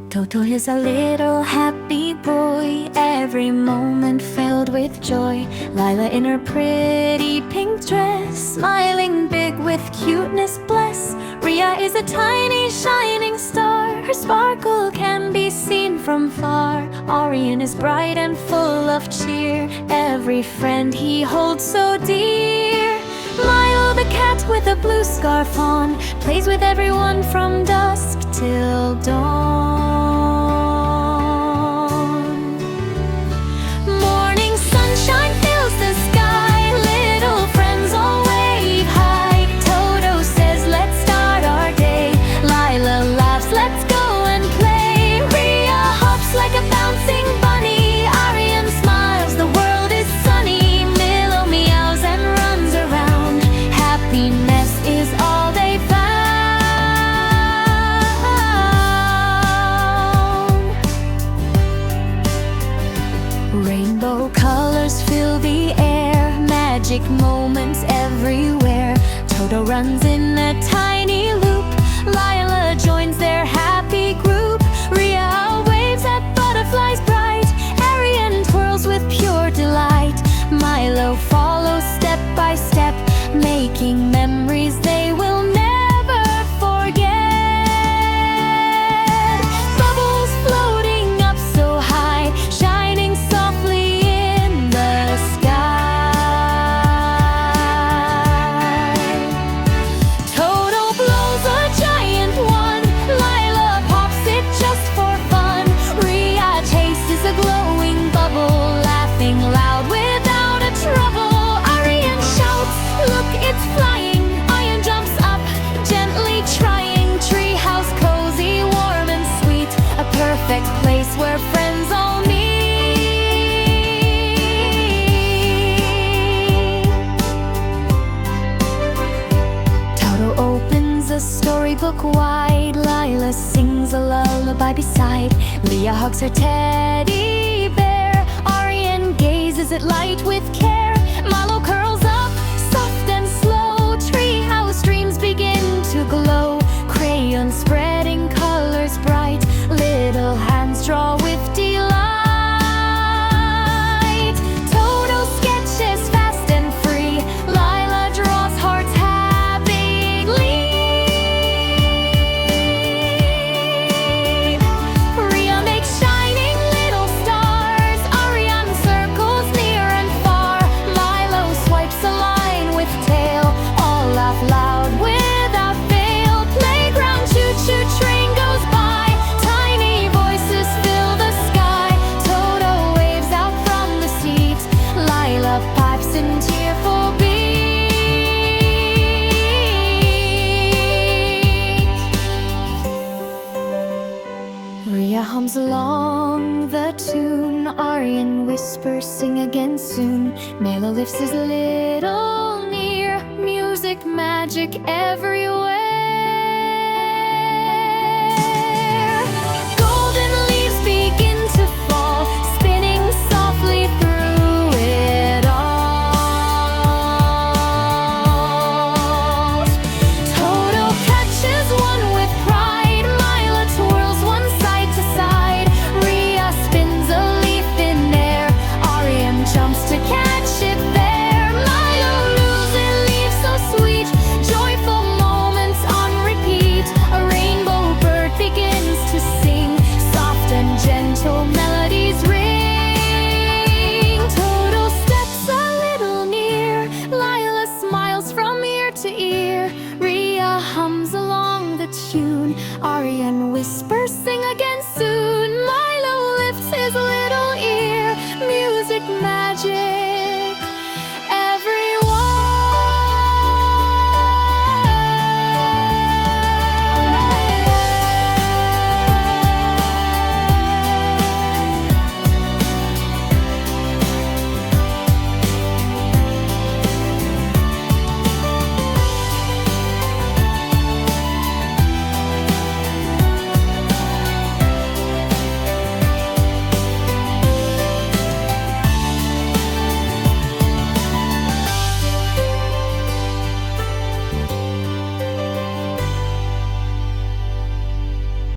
Toto is a little happy boy, every moment filled with joy. Lila in her pretty pink dress, smiling big with cuteness, bless. Ria is a tiny shining star, her sparkle can be seen from far. Arian is bright and full of cheer, every friend he holds so dear. Milo the cat with a blue scarf on, plays with everyone from dusk till dawn. Morning sunshine fills the sky, little friends all wave high. Toto says let's start our day, Lila laughs let's go and play. Ria hops like a bouncing bunny, Arian smiles the world is sunny. Milo meows and runs around, happiness is all they found. Rainbow colors fill the air, magic moments everywhere. Toto runs in a tiny loop, Lila joins their happy group. Ria waves at butterflies bright, Arian twirls with pure delight. Milo follows step by step, making memories they will never forget. Bubbles floating up so high, shining softly in the sky. Toto blows a giant one, Lila pops it just for fun. Ria chases a glowing bubble, laughing loud without a trouble. Arian shouts, look it's flying. Ian jumps up, gently trying. Treehouse cozy, warm and sweet, a perfect place where friends all meet. Toto opens a storybook wide, Lila sings a lullaby beside. Leah hugs her teddy bear, Arian gazes at light with care. Milo curls up, soft and slow, treehouse dreams begin to glow. Crayons spreading colors bright, little hands draw with delight. Toto sketches fast and free, Lila draws hearts happily. Ria makes shining little stars, Arian circles near and far. Milo swipes a line with tail, all laugh loud without fail. Playground choo-choo train goes by, tiny voices fill the sky. Toto waves out from the seat, Lila pipes in tearful beat. Ria hums along the tune, Arian whispers sing again soon. Milo lifts his little near, music magic everywhere. Golden leaves begin to fall, spinning softly through it all. Toto catches one with pride, Mila twirls one side to side. Ria spins a leaf in air, Arian jumps to catch it there. Milo reels a leaf so sweet, joyful moments on repeat. A rainbow bird begins to sing, soft and gentle melodies ring. Toto steps a little near, Lila smiles from ear to ear. Ria hums along the tune, Arian whispers sing again.